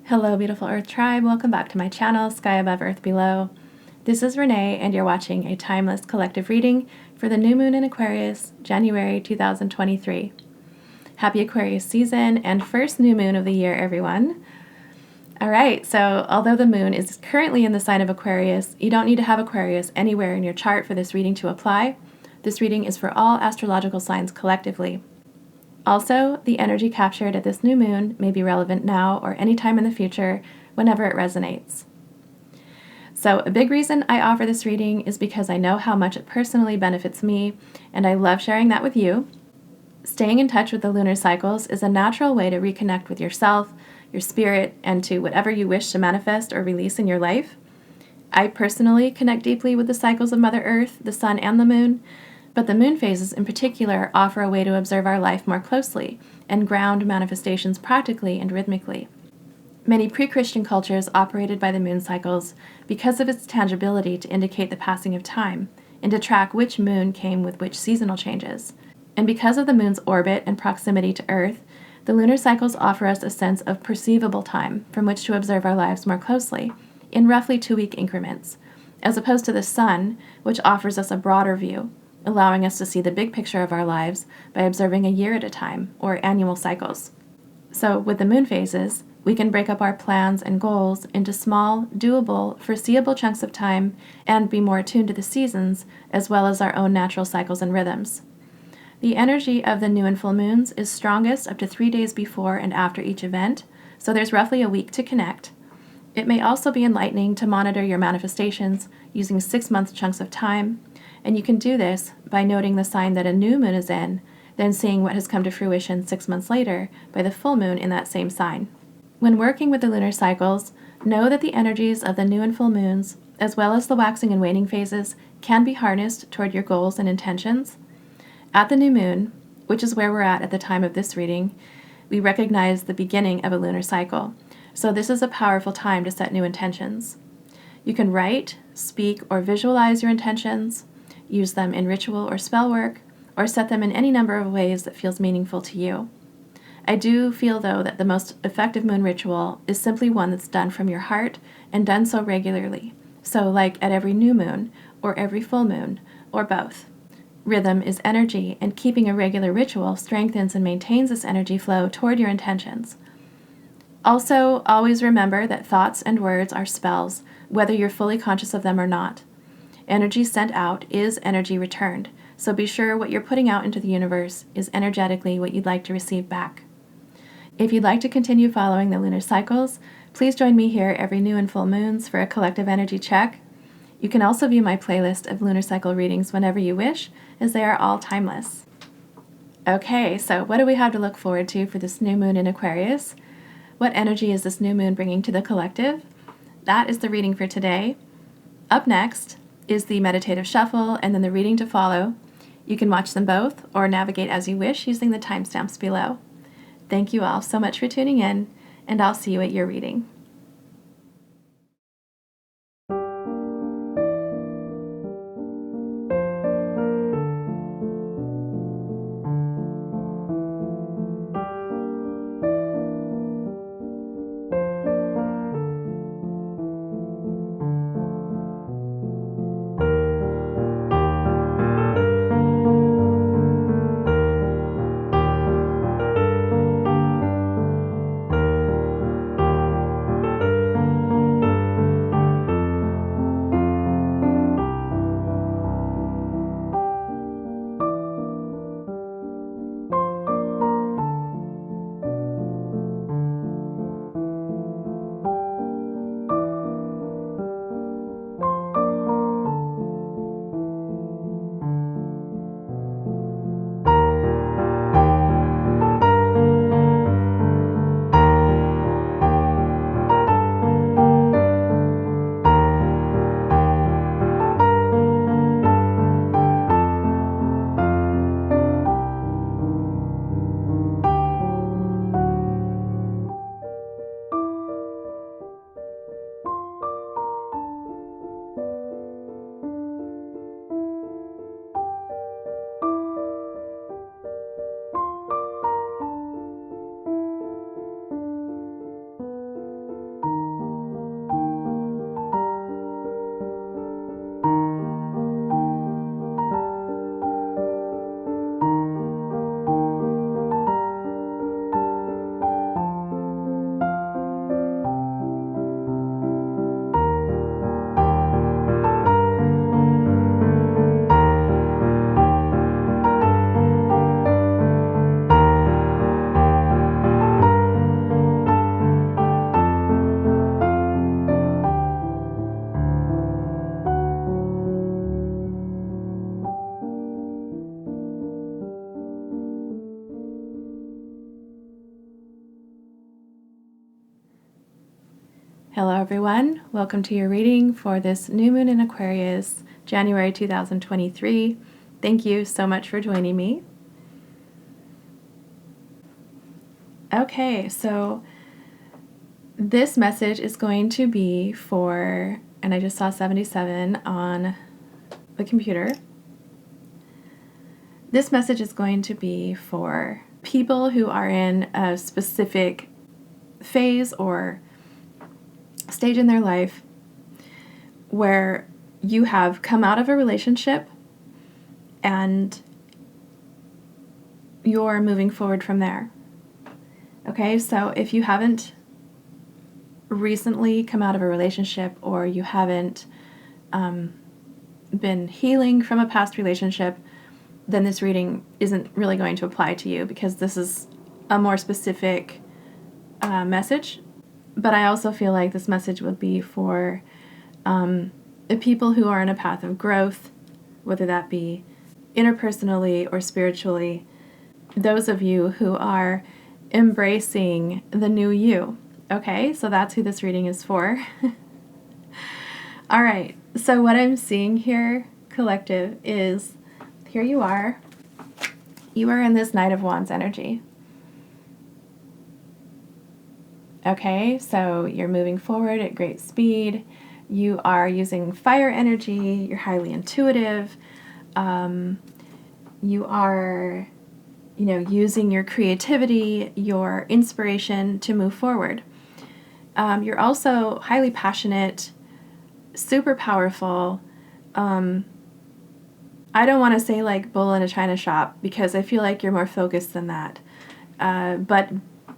Hello, beautiful Earth Tribe. Welcome back to my channel, Sky Above, Earth Below. This is Renee, and you're watching a timeless collective reading for the new moon in Aquarius, January 2023. Happy Aquarius season and first new moon of the year, everyone. All right, so although the moon is currently in the sign of Aquarius, you don't need to have Aquarius anywhere in your chart for this reading to apply. This reading is for all astrological signs collectively. Also, the energy captured at this new moon may be relevant now or any time in the future, whenever it resonates. So a big reason I offer this reading is because I know how much it personally benefits me, and I love sharing that with you. Staying in touch with the lunar cycles is a natural way to reconnect with yourself, your spirit, and to whatever you wish to manifest or release in your life. I personally connect deeply with the cycles of Mother Earth, the Sun, and the Moon, but the moon phases in particular offer a way to observe our life more closely and ground manifestations practically and rhythmically. Many pre-Christian cultures operated by the moon cycles because of its tangibility to indicate the passing of time and to track which moon came with which seasonal changes. And because of the moon's orbit and proximity to Earth, the lunar cycles offer us a sense of perceivable time from which to observe our lives more closely in roughly 2-week increments, as opposed to the sun, which offers us a broader view, allowing us to see the big picture of our lives by observing a year at a time, or annual cycles. So with the moon phases, we can break up our plans and goals into small, doable, foreseeable chunks of time and be more attuned to the seasons as well as our own natural cycles and rhythms. The energy of the new and full moons is strongest up to 3 days before and after each event, so there's roughly a week to connect. It may also be enlightening to monitor your manifestations using 6-month chunks of time, and you can do this by noting the sign that a new moon is in, then seeing what has come to fruition 6 months later by the full moon in that same sign. When working with the lunar cycles, know that the energies of the new and full moons, as well as the waxing and waning phases, can be harnessed toward your goals and intentions. At the new moon, which is where we're at the time of this reading, we recognize the beginning of a lunar cycle, so this is a powerful time to set new intentions. You can write, speak, or visualize your intentions, use them in ritual or spell work, or set them in any number of ways that feels meaningful to you. I do feel, though, that the most effective moon ritual is simply one that's done from your heart and done so regularly, so like at every new moon, or every full moon, or both. Rhythm is energy, and keeping a regular ritual strengthens and maintains this energy flow toward your intentions. Also, always remember that thoughts and words are spells, whether you're fully conscious of them or not. Energy sent out is energy returned, so be sure what you're putting out into the universe is energetically what you'd like to receive back. If you'd like to continue following the lunar cycles, please join me here every new and full moons for a collective energy check. You can also view my playlist of lunar cycle readings whenever you wish, as they are all timeless. Okay, so what do we have to look forward to for this new moon in Aquarius? What energy is this new moon bringing to the collective? That is the reading for today. Up next is the Meditative Shuffle and then the reading to follow. You can watch them both or navigate as you wish using the timestamps below. Thank you all so much for tuning in, and I'll see you at your reading. Hello everyone, welcome to your reading for this new moon in Aquarius, January 2023. Thank you so much for joining me. Okay, so this message is going to be for, and I just saw 77 on the computer. This message is going to be for people who are in a specific phase or stage in their life where you have come out of a relationship and you're moving forward from there. Okay, so if you haven't recently come out of a relationship or you haven't been healing from a past relationship, then this reading isn't really going to apply to you because this is a more specific message. But I also feel like this message would be for people who are in a path of growth, whether that be interpersonally or spiritually. Those of you who are embracing the new you. Okay, so that's who this reading is for. All right, so what I'm seeing here, collective, is here you are. You are in this Knight of Wands energy. Okay, so you're moving forward at great speed. You are using fire energy. You're highly intuitive. You are, using your creativity, your inspiration to move forward. You're also highly passionate, super powerful. I don't want to say like bull in a china shop because I feel like you're more focused than that.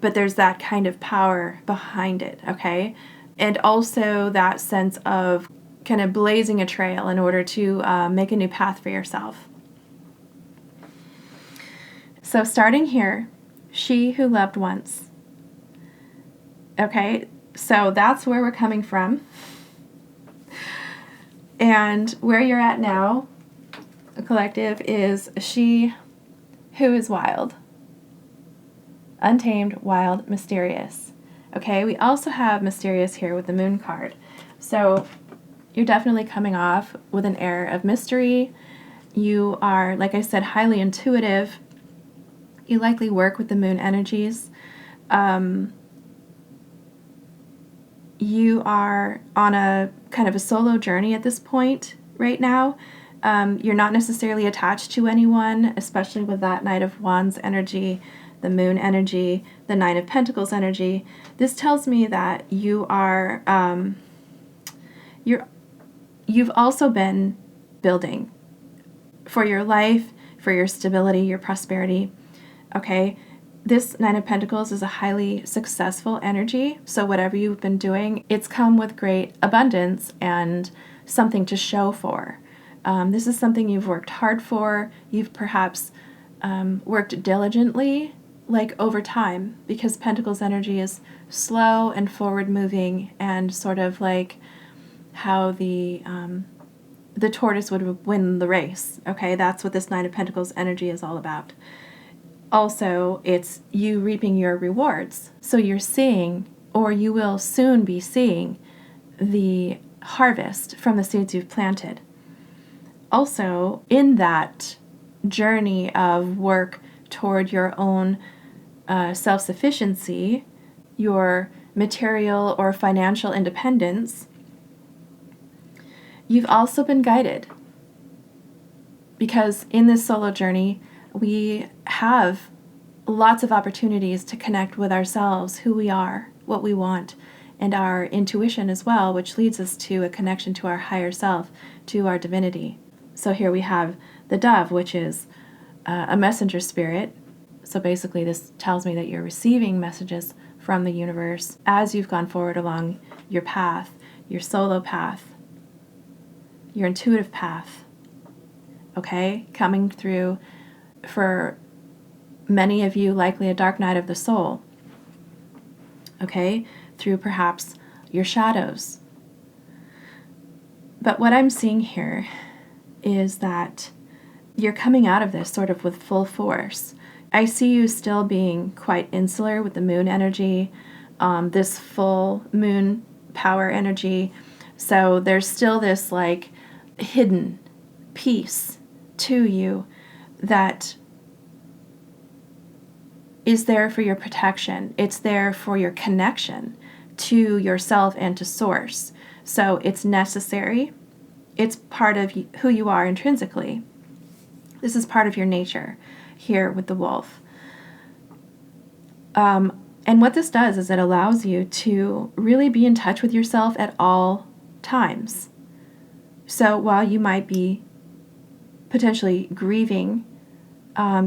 But there's that kind of power behind it, okay? And also that sense of kind of blazing a trail in order to make a new path for yourself. So starting here, she who loved once. Okay, so that's where we're coming from. And where you're at now, the collective, is she who is wild. Untamed, wild, mysterious. Okay, we also have mysterious here with the moon card. So you're definitely coming off with an air of mystery. You are, like I said, highly intuitive. You likely work with the moon energies. You are on a kind of a solo journey at this point right now. You're not necessarily attached to anyone, especially with that Knight of Wands energy, the moon energy, the Nine of Pentacles energy. This tells me that you are, you've also been building for your life, for your stability, your prosperity. Okay, this Nine of Pentacles is a highly successful energy. So whatever you've been doing, it's come with great abundance and something to show for. This is something you've worked hard for. You've perhaps worked diligently, like over time, because Pentacles energy is slow and forward moving and sort of like how the tortoise would win the race. Okay, that's what this Nine of Pentacles energy is all about. Also, it's you reaping your rewards. So you're seeing, or you will soon be seeing, the harvest from the seeds you've planted. Also, in that journey of work toward your own self-sufficiency, your material or financial independence, you've also been guided. Because in this solo journey, we have lots of opportunities to connect with ourselves, who we are, what we want, and our intuition as well, which leads us to a connection to our higher self, to our divinity. So here we have the dove, which is a messenger spirit. So basically this tells me that you're receiving messages from the universe as you've gone forward along your path, your solo path, your intuitive path, okay? Coming through, for many of you, likely a dark night of the soul, okay? Through perhaps your shadows. But what I'm seeing here is that you're coming out of this sort of with full force. I see you still being quite insular with the moon energy. This full moon power energy. So there's still this like hidden piece to you that is there for your protection. It's there for your connection to yourself and to source. So it's necessary. It's part of who you are intrinsically. This is part of your nature here with the wolf. And what this does is it allows you to really be in touch with yourself at all times. So while you might be potentially grieving,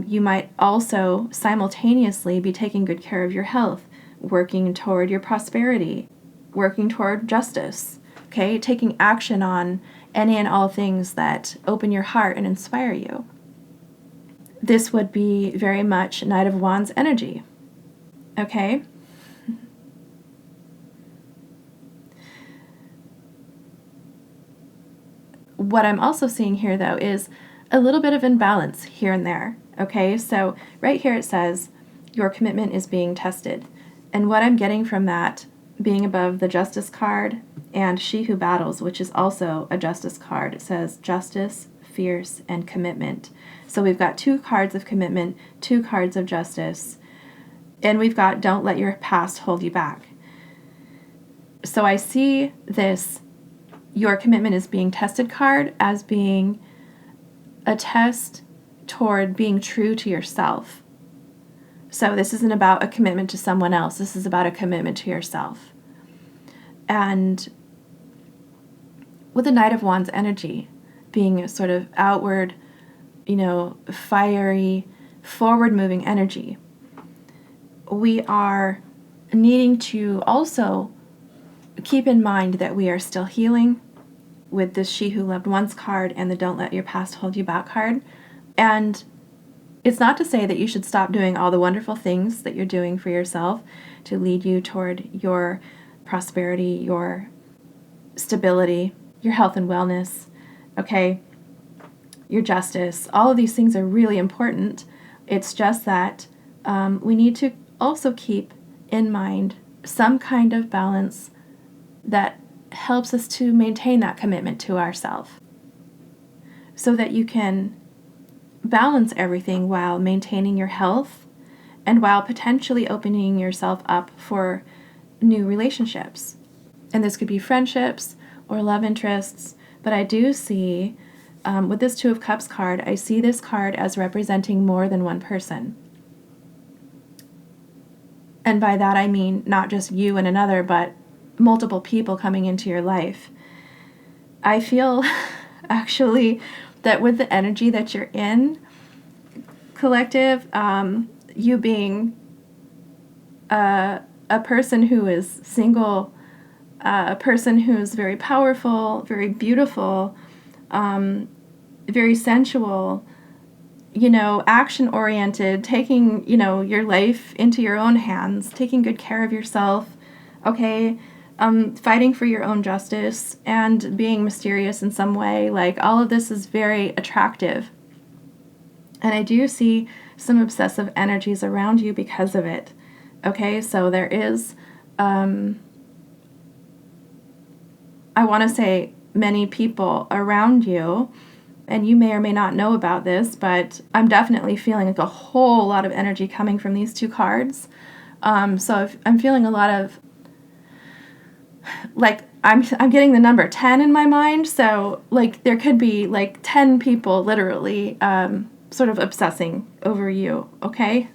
you might also simultaneously be taking good care of your health, working toward your prosperity, working toward justice, okay? Taking action on any and all things that open your heart and inspire you. This would be very much Knight of Wands energy, okay? What I'm also seeing here, though, is a little bit of imbalance here and there, okay? So right here it says, your commitment is being tested. And what I'm getting from that, being above the Justice card and She Who Battles, which is also a Justice card, it says Justice, Fierce, and Commitment. So we've got 2 cards of commitment, 2 cards of justice, and we've got Don't Let Your Past Hold You Back. So I see this, your commitment is being tested card as being a test toward being true to yourself. So this isn't about a commitment to someone else. This is about a commitment to yourself. And with the Knight of Wands energy being a sort of outward, fiery, forward-moving energy, we are needing to also keep in mind that we are still healing with this She Who Loved Once card and the Don't Let Your Past Hold You Back card. And it's not to say that you should stop doing all the wonderful things that you're doing for yourself to lead you toward your prosperity, your stability, your health and wellness, okay? Your justice. All of these things are really important. It's just that we need to also keep in mind some kind of balance that helps us to maintain that commitment to ourselves so that you can balance everything while maintaining your health and while potentially opening yourself up for new relationships. And this could be friendships or love interests, but I do see, with this Two of Cups card, I see this card as representing more than one person. And by that I mean not just you and another, but multiple people coming into your life. I feel actually that with the energy that you're in, collective, you being a person who is single, a person who's very powerful, very beautiful, very sensual, action-oriented, taking, your life into your own hands, taking good care of yourself, okay, fighting for your own justice, and being mysterious in some way. Like, all of this is very attractive. And I do see some obsessive energies around you because of it. Okay, so there is, I want to say many people around you, and you may or may not know about this, but I'm definitely feeling like a whole lot of energy coming from these 2 cards. So if I'm feeling a lot of, like, I'm getting the number 10 in my mind, so, like, there could be, like, 10 people literally sort of obsessing over you, okay?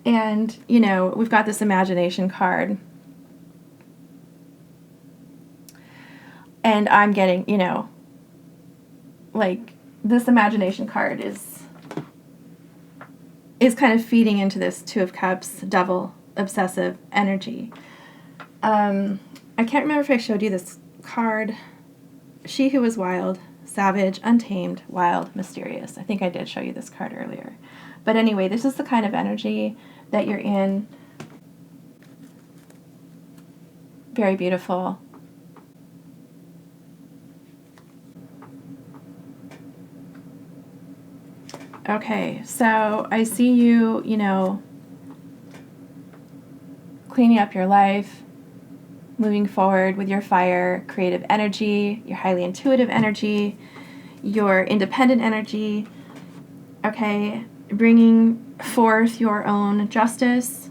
And, we've got this imagination card. And I'm getting, like, this imagination card is kind of feeding into this Two of Cups, devil, obsessive energy. I can't remember if I showed you this card. She Who Was Wild, Savage, Untamed, Wild, Mysterious. I think I did show you this card earlier. But anyway, this is the kind of energy that you're in. Very beautiful. Okay, so I see you, cleaning up your life, moving forward with your fire, creative energy, your highly intuitive energy, your independent energy, okay? Bringing forth your own justice.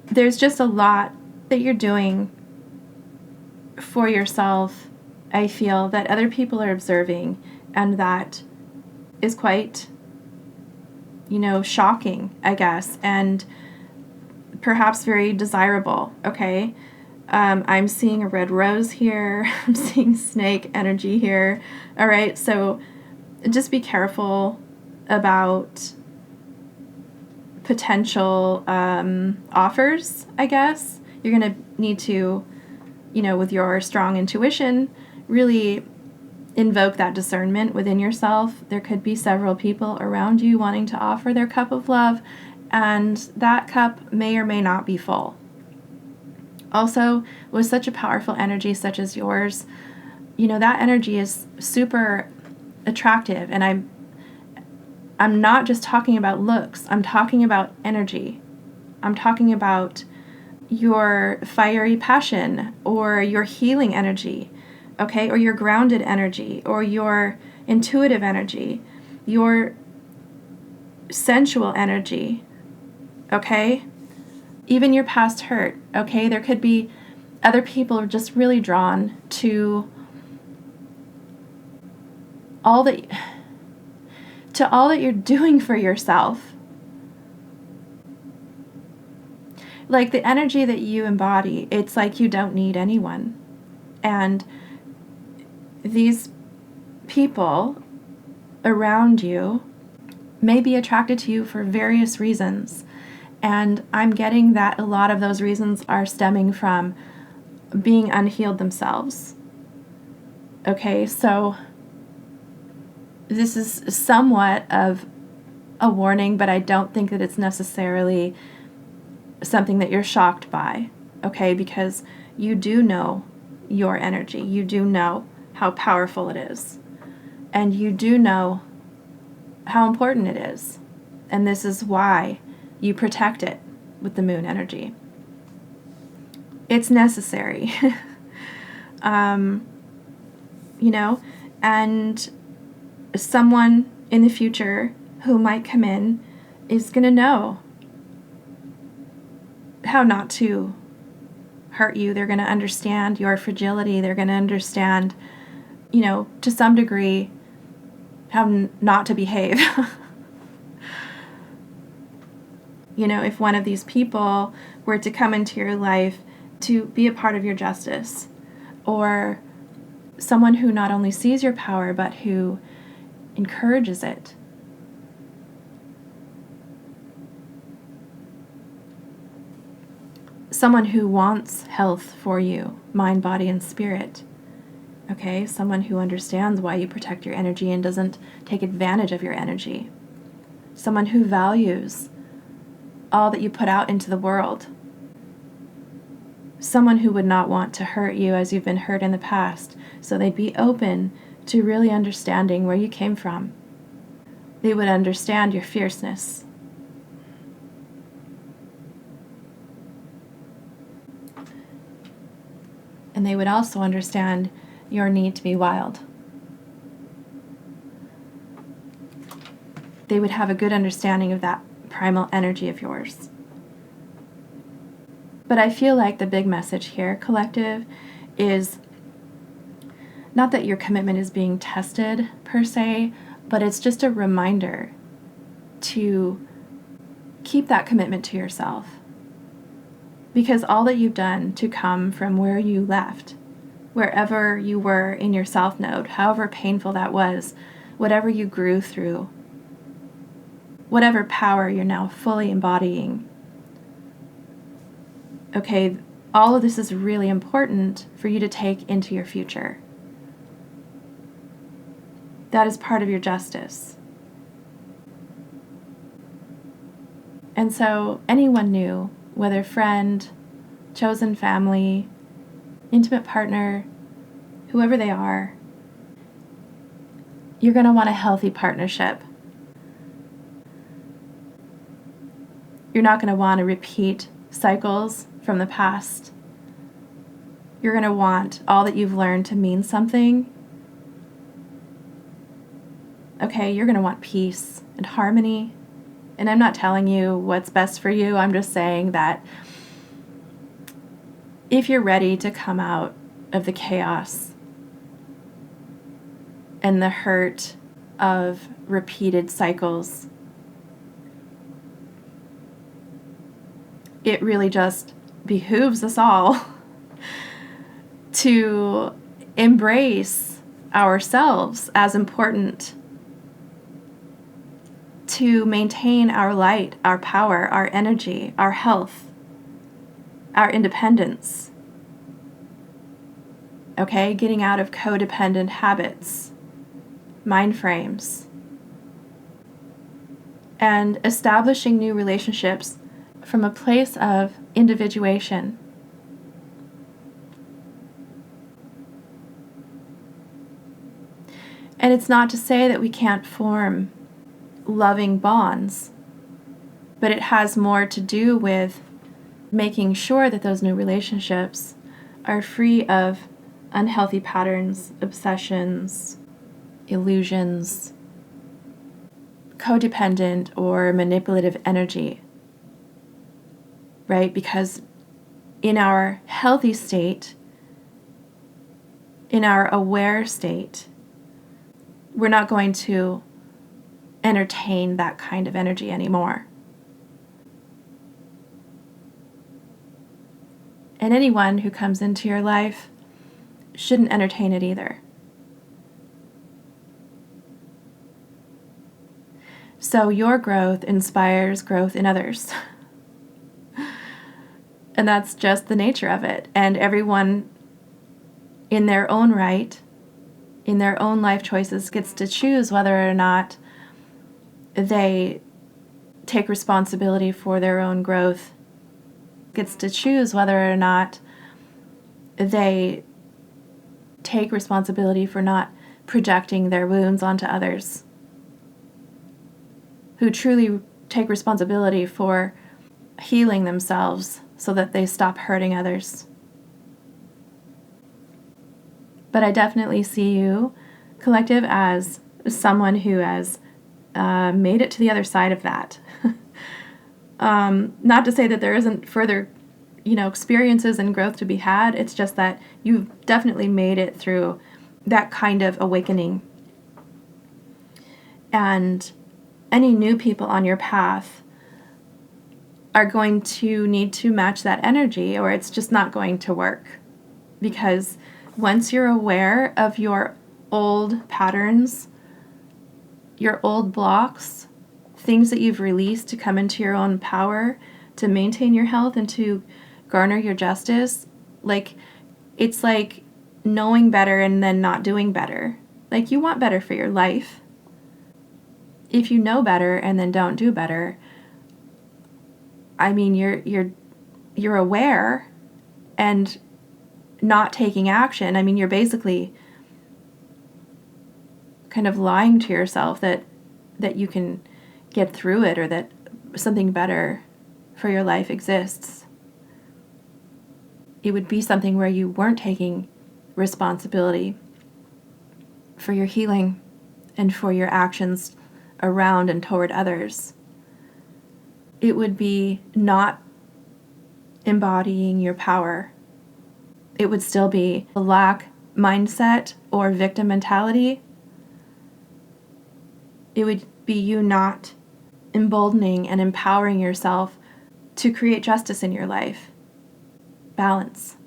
There's just a lot that you're doing for yourself, I feel, that other people are observing, and that is quite, shocking, I guess, and perhaps very desirable, okay? I'm seeing a red rose here. I'm seeing snake energy here. All right, so just be careful about potential offers, I guess. You're going to need to, with your strong intuition, really invoke that discernment within yourself. There could be several people around you wanting to offer their cup of love, and that cup may or may not be full. Also, with such a powerful energy such as yours, that energy is super attractive, and I'm not just talking about looks. I'm talking about energy. I'm talking about your fiery passion, or your healing energy, okay, or your grounded energy, or your intuitive energy, your sensual energy, okay, even your past hurt, okay. There could be other people just really drawn to all that you're doing for yourself. Like the energy that you embody, it's like you don't need anyone. And these people around you may be attracted to you for various reasons. And I'm getting that a lot of those reasons are stemming from being unhealed themselves. Okay, so this is somewhat of a warning, but I don't think that it's necessarily something that you're shocked by, okay? Because you do know your energy. You do know how powerful it is. And you do know how important it is. And this is why you protect it with the moon energy. It's necessary. And someone in the future who might come in is going to know how not to hurt you. They're going to understand your fragility. They're going to understand, to some degree, how not to behave. If one of these people were to come into your life to be a part of your justice, or someone who not only sees your power, but who encourages it. Someone who wants health for you, mind, body, and spirit. Okay, someone who understands why you protect your energy and doesn't take advantage of your energy. Someone who values all that you put out into the world. Someone who would not want to hurt you as you've been hurt in the past, so they'd be open to really understanding where you came from. They would understand your fierceness. And they would also understand your need to be wild. They would have a good understanding of that primal energy of yours. But I feel like the big message here, collective, is not that your commitment is being tested per se, but it's just a reminder to keep that commitment to yourself. Because all that you've done to come from where you left, wherever you were in your self node, however painful that was, whatever you grew through, whatever power you're now fully embodying, okay, all of this is really important for you to take into your future. That is part of your justice. And so anyone new, whether friend, chosen family, intimate partner, whoever they are, you're going to want a healthy partnership. You're not going to want to repeat cycles from the past. You're going to want all that you've learned to mean something. Okay, you're going to want peace and harmony. And I'm not telling you what's best for you. I'm just saying that if you're ready to come out of the chaos and the hurt of repeated cycles, it really just behooves us all to embrace ourselves as important, to maintain our light, our power, our energy, our health, our independence. Okay, getting out of codependent habits, mind frames, and establishing new relationships from a place of individuation. And it's not to say that we can't form loving bonds, but it has more to do with making sure that those new relationships are free of unhealthy patterns, obsessions, illusions, codependent or manipulative energy, right? Because in our healthy state, in our aware state, we're not going to entertain that kind of energy anymore. And anyone who comes into your life shouldn't entertain it either. So your growth inspires growth in others. And that's just the nature of it. And everyone in their own right, in their own life choices, gets to choose whether or not they take responsibility for their own growth, gets to choose whether or not they take responsibility for not projecting their wounds onto others, who truly take responsibility for healing themselves so that they stop hurting others. But I definitely see you, collective, as someone who has made it to the other side of that. Not to say that there isn't further, experiences and growth to be had. It's just that you've definitely made it through that kind of awakening. And any new people on your path are going to need to match that energy, or it's just not going to work. Because once you're aware of your old patterns, your old blocks, things that you've released to come into your own power, to maintain your health and to garner your justice, it's like knowing better and then not doing better. Like, you want better for your life. If you know better and then don't do better, I mean, you're aware and not taking action. I mean, you're basically kind of lying to yourself that you can get through it, or that something better for your life exists. It would be something where you weren't taking responsibility for your healing and for your actions around and toward others. It would be not embodying your power. It would still be a lack mindset or victim mentality. It would be you not emboldening and empowering yourself to create justice in your life, balance,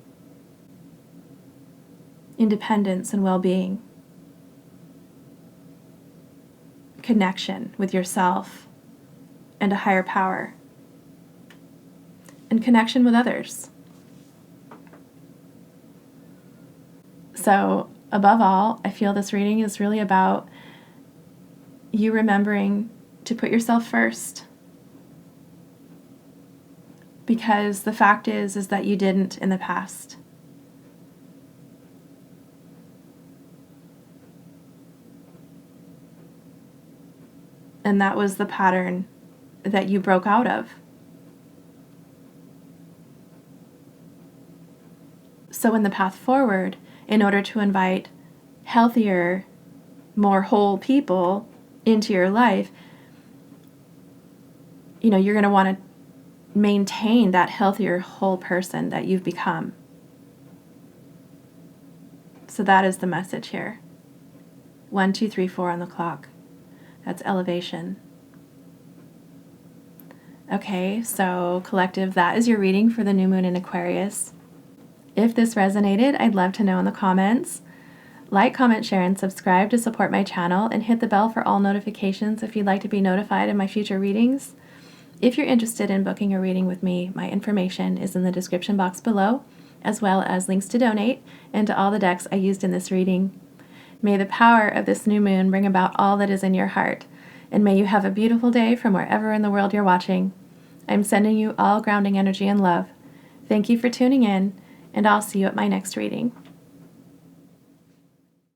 independence and well-being, connection with yourself and a higher power, and connection with others. So, above all, I feel this reading is really about you remembering to put yourself first. Because the fact is that you didn't in the past. And that was the pattern that you broke out of. So in the path forward, in order to invite healthier, more whole people into your life, you're going to want to maintain that healthier, whole person that you've become. So that is the message here. 1, 2, 3, 4 on the clock. That's elevation. Okay, so collective, that is your reading for the new moon in Aquarius. If this resonated, I'd love to know in the comments. Like, comment, share, and subscribe to support my channel, and hit the bell for all notifications if you'd like to be notified of my future readings. If you're interested in booking a reading with me, my information is in the description box below, as well as links to donate and to all the decks I used in this reading. May the power of this new moon bring about all that is in your heart, and may you have a beautiful day from wherever in the world you're watching. I'm sending you all grounding energy and love. Thank you for tuning in, and I'll see you at my next reading.